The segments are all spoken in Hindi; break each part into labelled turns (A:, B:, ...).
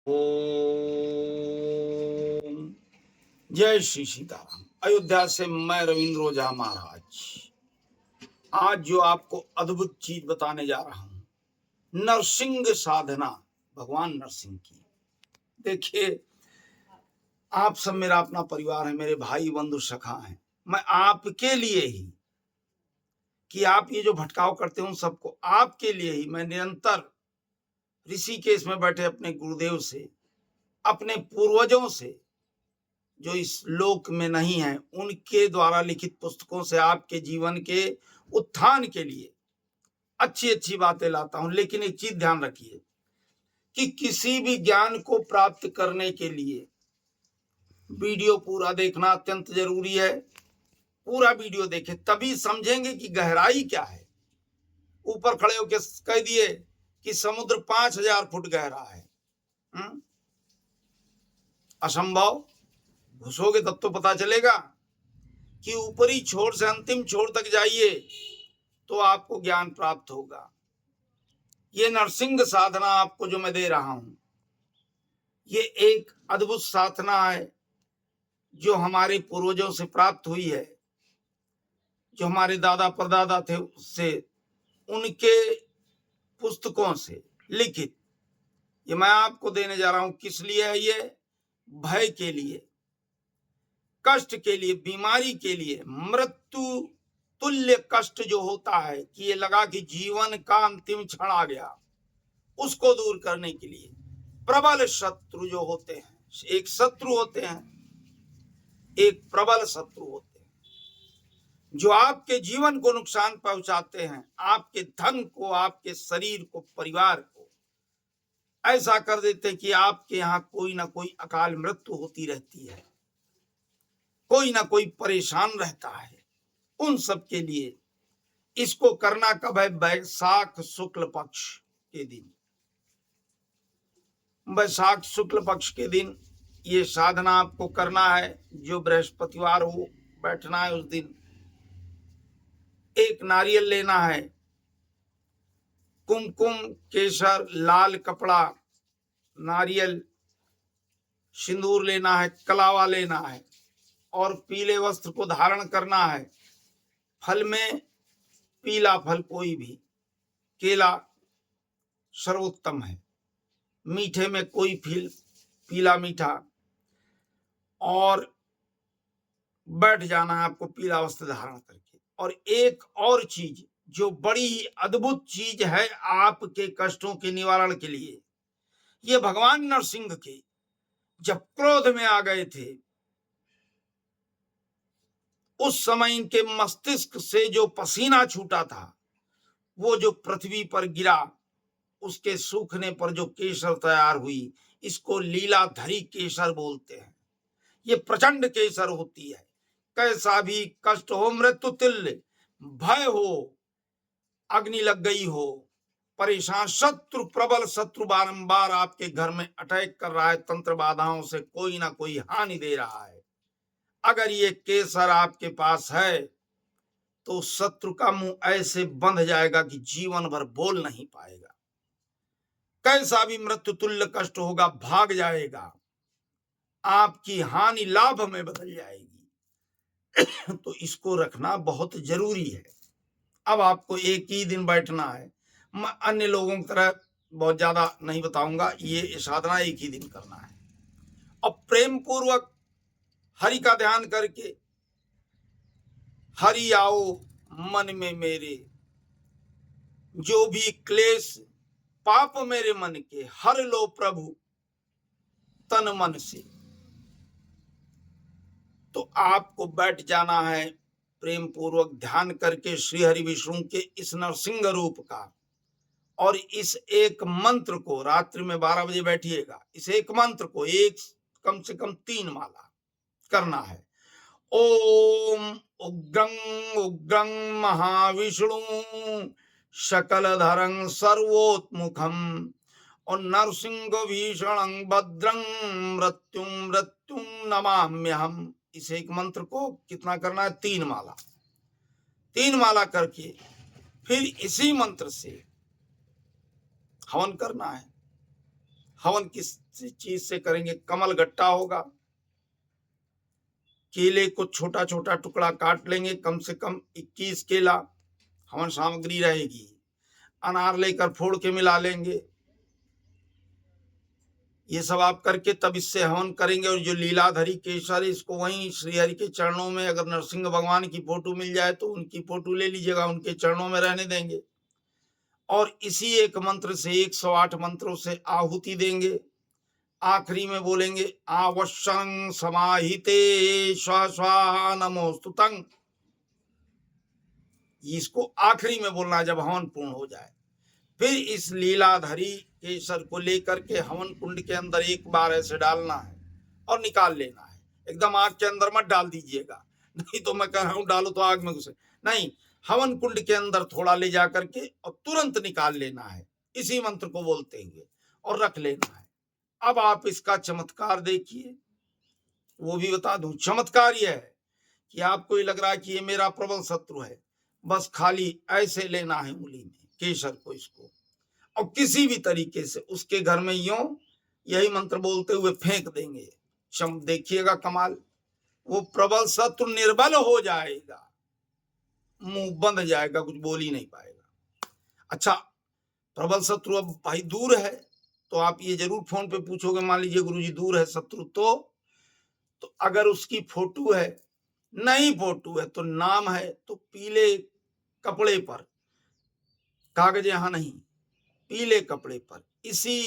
A: ओम जय श्री सीताराम। अयोध्या से मैं रविंद्र ओझा महाराज आज जो आपको अद्भुत चीज बताने जा रहा हूं, नरसिंह साधना भगवान नरसिंह की। देखिए, आप सब मेरा अपना परिवार है, मेरे भाई बंधु सखा हैं। मैं आपके लिए ही, कि आप ये जो भटकाव करते हो सबको आपके लिए ही मैं निरंतर ऋषिकेश में बैठे अपने गुरुदेव से, अपने पूर्वजों से जो इस लोक में नहीं है, उनके द्वारा लिखित पुस्तकों से आपके जीवन के उत्थान के लिए अच्छी अच्छी बातें लाता हूं। लेकिन एक चीज ध्यान रखिए कि किसी भी ज्ञान को प्राप्त करने के लिए वीडियो पूरा देखना अत्यंत जरूरी है। पूरा वीडियो देखें तभी समझेंगे कि गहराई क्या है। ऊपर खड़े होकर कह दिए कि समुद्र 5000 फुट गहरा है, असंभव। घुसोगे तब तो पता चलेगा कि ऊपरी छोर से अंतिम छोर तक जाइए तो आपको ज्ञान प्राप्त होगा। ये नरसिंह साधना आपको जो मैं दे रहा हूं, ये एक अद्भुत साधना है जो हमारे पूर्वजों से प्राप्त हुई है, जो हमारे दादा परदादा थे उससे, उनके पुस्तकों से लिखित। ये मैं आपको देने जा रहा हूं। किस लिए है ये? भय के लिए, कष्ट के लिए, बीमारी के लिए, मृत्यु तुल्य कष्ट जो होता है कि ये लगा कि जीवन का अंतिम क्षण आ गया, उसको दूर करने के लिए। प्रबल शत्रु जो होते हैं, एक शत्रु होते हैं, एक प्रबल शत्रु होते हैं जो आपके जीवन को नुकसान पहुंचाते हैं, आपके धन को, आपके शरीर को, परिवार को ऐसा कर देते हैं कि आपके यहाँ कोई ना कोई अकाल मृत्यु होती रहती है, कोई ना कोई परेशान रहता है। उन सब के लिए इसको करना कब है? बैसाख शुक्ल पक्ष के दिन। बैसाख शुक्ल पक्ष के दिन ये साधना आपको करना है। जो बृहस्पतिवार हो बैठना है उस दिन। एक नारियल लेना है, कुमकुम, केसर, लाल कपड़ा, नारियल, सिंदूर लेना है, कलावा लेना है और पीले वस्त्र को धारण करना है। फल में पीला फल कोई भी, केला सर्वोत्तम है। मीठे में कोई फल पीला मीठा, और बैठ जाना है आपको पीला वस्त्र धारण करके। और एक और चीज जो बड़ी अद्भुत चीज है आपके कष्टों के निवारण के लिए, ये भगवान नरसिंह के जब क्रोध में आ गए थे, उस समय इनके मस्तिष्क से जो पसीना छूटा था, वो जो पृथ्वी पर गिरा, उसके सूखने पर जो केसर तैयार हुई, इसको लीलाधरी केसर बोलते हैं। ये प्रचंड केसर होती है। कैसा भी कष्ट हो, मृत्यु तुल्य भय हो, अग्नि लग गई हो, परेशान शत्रु, प्रबल शत्रु बारंबार आपके घर में अटैक कर रहा है, तंत्र बाधाओं से कोई ना कोई हानि दे रहा है, अगर ये केसर आपके पास है तो शत्रु का मुंह ऐसे बंध जाएगा कि जीवन भर बोल नहीं पाएगा। कैसा भी मृत्यु तुल्य कष्ट होगा, भाग जाएगा, आपकी हानि लाभ में बदल जाएगी। तो इसको रखना बहुत जरूरी है। अब आपको एक ही दिन बैठना है। मैं अन्य लोगों की तरह बहुत ज्यादा नहीं बताऊंगा, ये साधना एक ही दिन करना है। और प्रेम पूर्वक हरि का ध्यान करके, हरि आओ मन में मेरे, जो भी क्लेश पाप मेरे मन के हर लो प्रभु तन मन से। तो आपको बैठ जाना है प्रेम पूर्वक ध्यान करके श्री हरि विष्णु के इस नरसिंह रूप का, और इस एक मंत्र को रात्रि में 12 बजे बैठिएगा। इस एक मंत्र को कम से कम 3 माला करना है। ओम उग्रं उग्रं महाविष्णु सकलधरं सर्वोत्मुखम और नरसिंह भीषणं भद्रं मृत्युं मृत्युं नमाम्यहम्। इस एक मंत्र को कितना करना है? 3 माला। 3 माला करके फिर इसी मंत्र से हवन करना है। हवन किस चीज से करेंगे। कमल गट्टा होगा, केले को छोटा छोटा टुकड़ा काट लेंगे, कम से कम 21 केला हवन सामग्री रहेगी। अनार लेकर फोड़ के मिला लेंगे। ये सब आप करके तब इससे हवन करेंगे। और जो लीलाधरी केसर, इसको वहीं श्रीहरि के चरणों में, अगर नरसिंह भगवान की फोटो मिल जाए तो उनकी फोटो ले लीजिएगा, उनके चरणों में रहने देंगे। और इसी एक मंत्र से 108 मंत्रों से आहुति देंगे। आखिरी में बोलेंगे आवश्यं समाहिते स्व स्वाहा नमोस्तुतं। इसको आखिरी में बोलना जब हवन पूर्ण हो जाए। फिर इस लीलाधरी केसर को लेकर के हवन कुंड के अंदर एक बार ऐसे डालना है और निकाल लेना है। एकदम आग के अंदर मत डाल दीजिएगा, नहीं तो मैं कह रहा हूं डालो तो आग में घुसे। नहीं, हवन कुंड के अंदर थोड़ा ले जा करके और तुरंत निकाल लेना है इसी मंत्र को बोलते हुए, और रख लेना है। अब आप इसका चमत्कार देखिए। वो भी बता दूं, चमत्कार यह है कि आपको ये लग रहा है कि ये मेरा प्रबल शत्रु है, बस खाली ऐसे लेना है उंगली में केसर को, इसको, और किसी भी तरीके से उसके घर में यूं यही मंत्र बोलते हुए फेंक देंगे। देखिएगा कमाल, वो प्रबल शत्रु निर्बल हो जाएगा, मुंह बंद जाएगा, कुछ बोल ही नहीं पाएगा। अच्छा, प्रबल शत्रु अब भाई दूर है तो आप ये जरूर फोन पे पूछोगे, मान लीजिए गुरुजी दूर है शत्रु, तो अगर उसकी फोटो है, नहीं फोटो है तो नाम है, तो पीले कपड़े पर, कागज यहां नहीं, पीले कपड़े पर इसी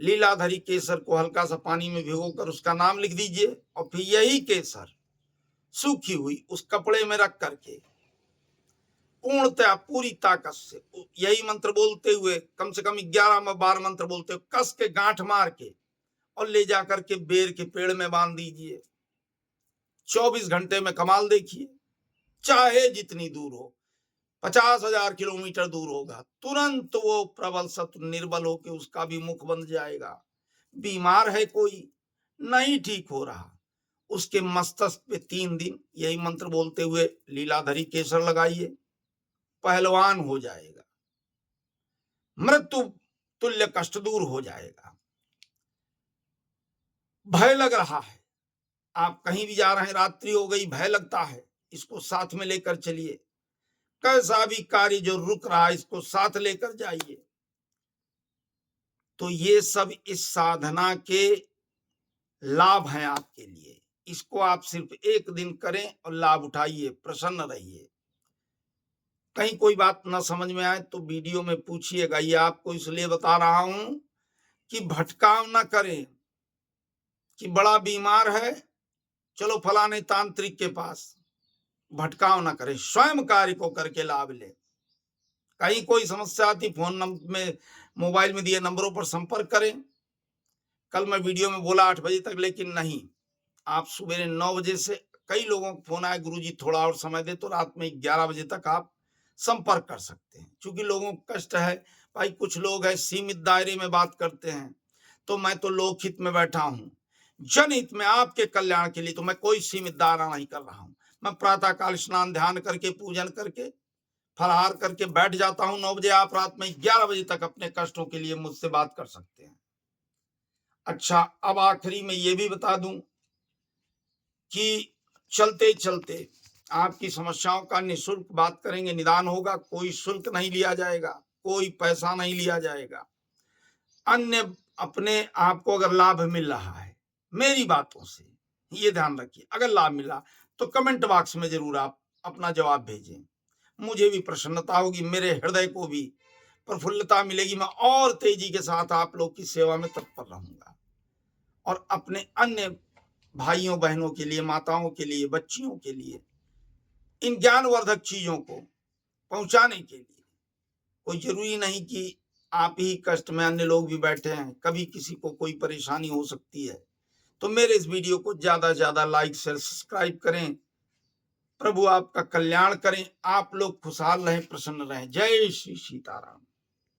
A: लीलाधरी केसर को हल्का सा पानी में भिगोकर उसका नाम लिख दीजिए। और फिर यही केसर सूखी हुई उस कपड़े में रख करके पूर्णतः पूरी ताकत से यही मंत्र बोलते हुए, कम से कम 11-12 मंत्र बोलते हुए कस के गांठ मार के और ले जाकर के बेर के पेड़ में बांध दीजिए। 24 घंटे में कमाल देखिए। चाहे जितनी दूर हो, 50,000 किलोमीटर दूर होगा, तुरंत वो प्रबल शत्रु निर्बल होकर उसका भी मुख बंद जाएगा। बीमार है कोई, नहीं ठीक हो रहा, उसके मस्तक पे 3 दिन यही मंत्र बोलते हुए लीलाधरी केसर लगाइए, पहलवान हो जाएगा, मृत्यु तुल्य कष्ट दूर हो जाएगा। भय लग रहा है, आप कहीं भी जा रहे हैं, रात्रि हो गई, भय लगता है, इसको साथ में लेकर चलिए। कैसा भी कार्य जो रुक रहा है, इसको साथ लेकर जाइए। तो ये सब इस साधना के लाभ हैं आपके लिए। इसको आप सिर्फ एक दिन करें और लाभ उठाइए, प्रसन्न रहिए। कहीं कोई बात ना समझ में आए तो वीडियो में पूछिएगा। ये आपको इसलिए बता रहा हूं कि भटकाव ना करें कि बड़ा बीमार है, चलो फलाने तांत्रिक के पास, भटकाव ना करें, स्वयं कार्य को करके लाभ ले। कहीं कोई समस्या आती, फोन में मोबाइल में दिए नंबरों पर संपर्क करें। कल मैं वीडियो में बोला 8 बजे तक, लेकिन नहीं, आप सुबह 9 बजे से, कई लोगों को फोन आया गुरुजी थोड़ा और समय दे, तो रात में 11 बजे तक आप संपर्क कर सकते हैं। क्योंकि लोगों को कष्ट है भाई, कुछ लोग हैं सीमित दायरे में बात करते हैं, तो मैं तो लोकहित में बैठा हूं, जनहित में, आपके कल्याण के लिए, तो मैं कोई सीमित दायरा नहीं कर रहा हूं। मैं प्रातः काल स्नान ध्यान करके पूजन करके फलाहार करके बैठ जाता हूं 9 बजे। आप रात में 11 बजे तक अपने कष्टों के लिए मुझसे बात कर सकते हैं। अच्छा, अब आखिरी में ये भी बता दूं कि चलते चलते आपकी समस्याओं का निःशुल्क बात करेंगे, निदान होगा, कोई शुल्क नहीं लिया जाएगा, कोई पैसा नहीं लिया जाएगा। अन्य अपने आपको अगर लाभ मिल रहा है मेरी बातों से, ये ध्यान रखिए, अगर लाभ मिला तो कमेंट बॉक्स में जरूर आप अपना जवाब भेजें। मुझे भी प्रसन्नता होगी, मेरे हृदय को भी प्रफुल्लता मिलेगी। मैं और तेजी के साथ आप लोग की सेवा में तत्पर रहूंगा और अपने अन्य भाइयों बहनों के लिए, माताओं के लिए, बच्चियों के लिए इन ज्ञानवर्धक चीजों को पहुंचाने के लिए। कोई जरूरी नहीं कि आप ही कष्ट में, अन्य लोग भी बैठे हैं, कभी किसी को कोई परेशानी हो सकती है। तो मेरे इस वीडियो को ज्यादा से ज्यादा लाइक शेयर सब्सक्राइब करें। प्रभु आपका कल्याण करें, आप लोग खुशहाल रहें, प्रसन्न रहें। जय श्री सीताराम।